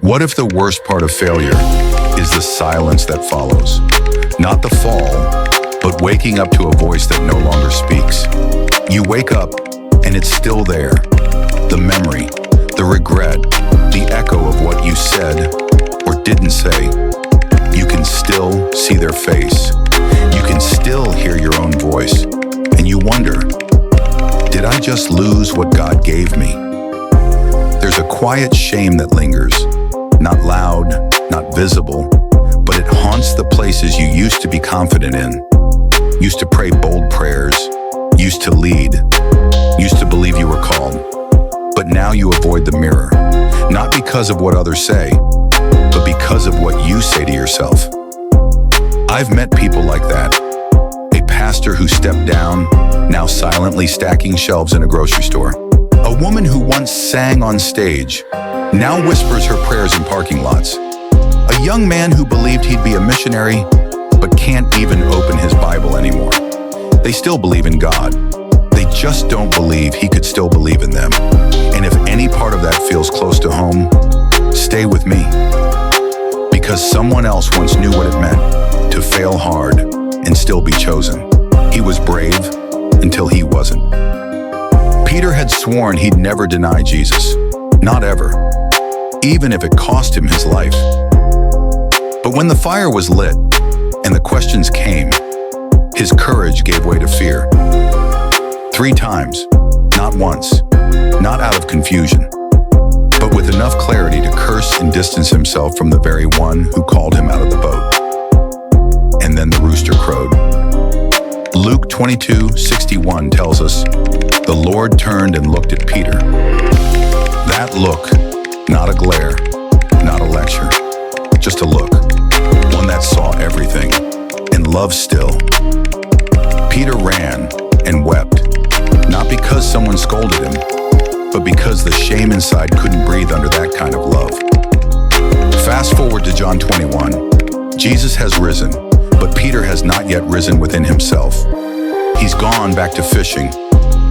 What if the worst part of failure is the silence that follows? Not the fall, but waking up to a voice that no longer speaks. You wake up and it's still there. The memory, the regret, the echo of what you said or didn't say. You can still see their face. You can still hear your own voice. And you wonder, did I just lose what God gave me? There's a quiet shame that lingers, not loud, not visible, but it haunts the places you used to be confident in, used to pray bold prayers, used to lead, used to believe you were called. But now you avoid the mirror, not because of what others say, but because of what you say to yourself. I've met people like that. A pastor who stepped down, now silently stacking shelves in a grocery store. A woman who once sang on stage, now whispers her prayers in parking lots. A young man who believed he'd be a missionary, but can't even open his Bible anymore. They still believe in God. They just don't believe he could still believe in them. And if any part of that feels close to home, stay with me. Because someone else once knew what it meant to fail hard and still be chosen. He was brave until he wasn't. Peter had sworn he'd never deny Jesus. Not ever. Even if it cost him his life. But when the fire was lit and the questions came, his courage gave way to fear. 3 times, not once, not out of confusion, but with enough clarity to curse and distance himself from the very one who called him out of the boat. And then the rooster crowed. Luke 22:61 tells us, the Lord turned and looked at Peter. That look, not a glare, not a lecture, just a look, one that saw everything, and loved still. Peter ran and wept, not because someone scolded him, but because the shame inside couldn't breathe under that kind of love. Fast forward to John 21. Jesus has risen, but Peter has not yet risen within himself. He's gone back to fishing,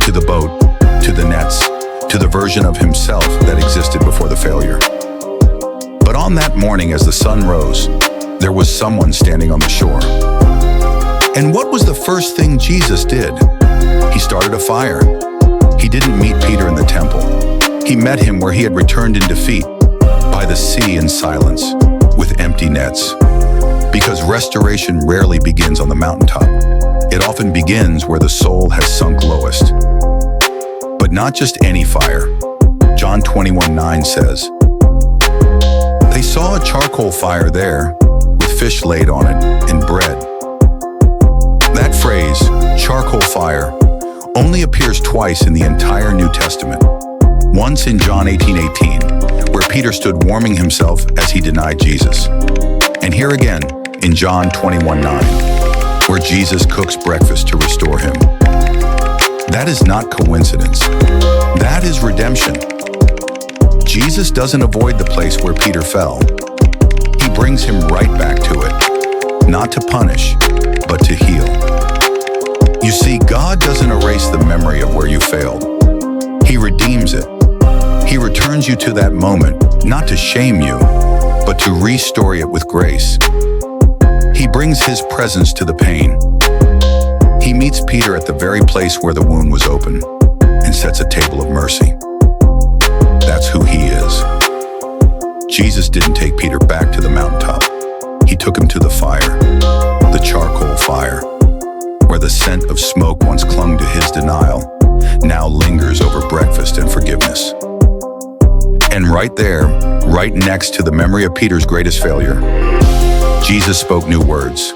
to the boat, to the nets, to the version of himself that existed before the failure. But on that morning as the sun rose, there was someone standing on the shore. And what was the first thing Jesus did? He started a fire. He didn't meet Peter in the temple. He met him where he had returned in defeat, by the sea in silence, with empty nets. Because restoration rarely begins on the mountaintop. It often begins where the soul has sunk lowest. But not just any fire. John 21:9 says, they saw a charcoal fire there, with fish laid on it and bread. That phrase, charcoal fire, only appears twice in the entire New Testament. Once in John 18:18, where Peter stood warming himself as he denied Jesus. And here again in John 21:9, where Jesus cooks breakfast to restore him. That is not coincidence. That is redemption. Jesus doesn't avoid the place where Peter fell. He brings him right back to it, not to punish, but to heal. You see, God doesn't erase the memory of where you failed. He redeems it. He returns you to that moment, not to shame you, but to restore it with grace. He brings his presence to the pain. He meets Peter at the very place where the wound was open and sets a table of mercy. That's who he is. Jesus didn't take Peter back to the mountaintop. He took him to the fire, the charcoal fire, where the scent of smoke once clung to his denial, now lingers over breakfast and forgiveness. And right there, right next to the memory of Peter's greatest failure, Jesus spoke new words.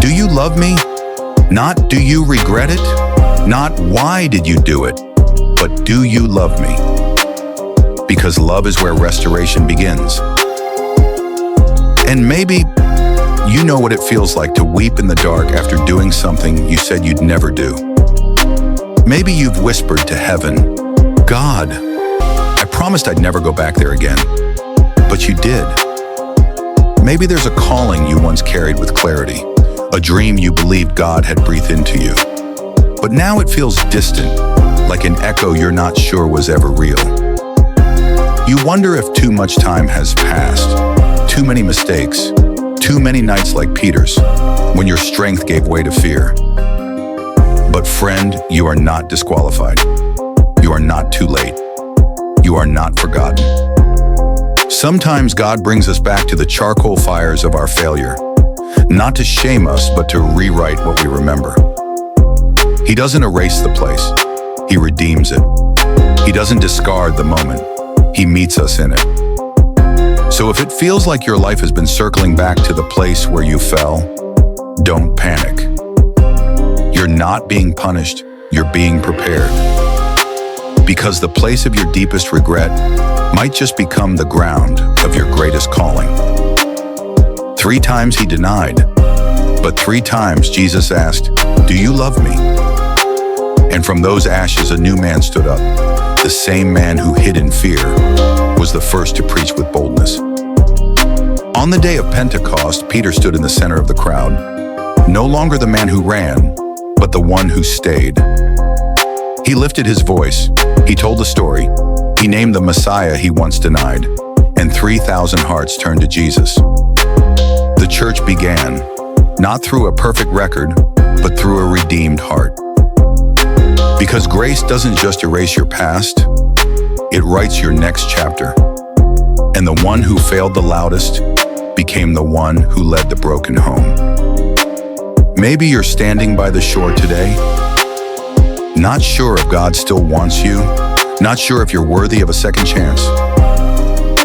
Do you love me? Not do you regret it? Not why did you do it? But do you love me? Because love is where restoration begins. And maybe you know what it feels like to weep in the dark after doing something you said you'd never do. Maybe you've whispered to heaven, God, I promised I'd never go back there again. But you did. Maybe there's a calling you once carried with clarity, a dream you believed God had breathed into you. But now it feels distant, like an echo you're not sure was ever real. You wonder if too much time has passed, too many mistakes, too many nights like Peter's, when your strength gave way to fear. But friend, you are not disqualified. You are not too late. You are not forgotten. Sometimes God brings us back to the charcoal fires of our failure, not to shame us, but to rewrite what we remember. He doesn't erase the place. He redeems it. He doesn't discard the moment. He meets us in it. So if it feels like your life has been circling back to the place where you fell, don't panic. You're not being punished. You're being prepared. Because the place of your deepest regret might just become the ground of your greatest calling. 3 times he denied, but 3 times Jesus asked, "Do you love me?" And from those ashes a new man stood up. The same man who hid in fear was the first to preach with boldness. On the day of Pentecost, Peter stood in the center of the crowd, no longer the man who ran, but the one who stayed. He lifted his voice, he told the story, he named the Messiah he once denied, and 3,000 hearts turned to Jesus. The church began, not through a perfect record, but through a redeemed heart. Because grace doesn't just erase your past, it writes your next chapter. And the one who failed the loudest became the one who led the broken home. Maybe you're standing by the shore today, not sure if God still wants you, not sure if you're worthy of a second chance.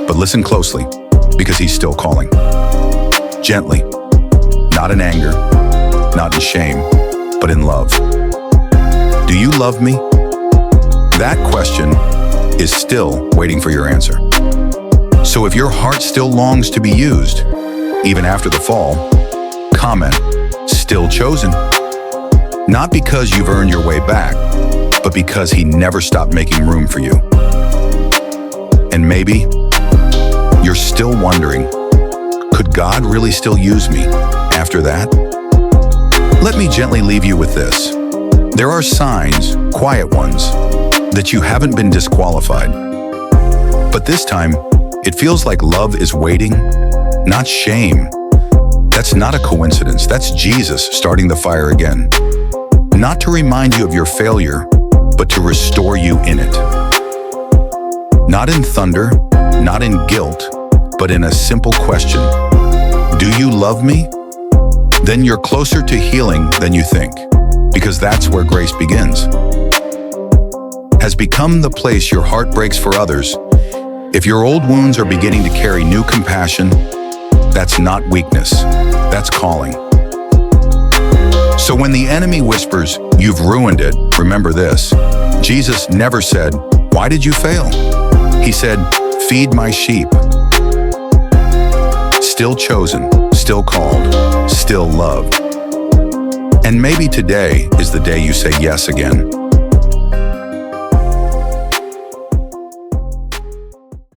But listen closely, because he's still calling. Gently, not in anger, not in shame, but in love. Do you love me? That question is still waiting for your answer. So if your heart still longs to be used, even after the fall, comment, "Still chosen." Not because you've earned your way back, but because he never stopped making room for you. And maybe you're still wondering, could God really still use me after that? Let me gently leave you with this. There are signs, quiet ones, that you haven't been disqualified. But this time, it feels like love is waiting, not shame. That's not a coincidence. That's Jesus starting the fire again. Not to remind you of your failure, but to restore you in it. Not in thunder, not in guilt, but in a simple question. Do you love me? Then you're closer to healing than you think, because that's where grace begins. Has become the place your heart breaks for others. If your old wounds are beginning to carry new compassion, that's not weakness, that's calling. So when the enemy whispers, "You've ruined it," remember this. Jesus never said, "Why did you fail?" He said, "Feed my sheep." Still chosen, still called, still loved. And maybe today is the day you say yes again.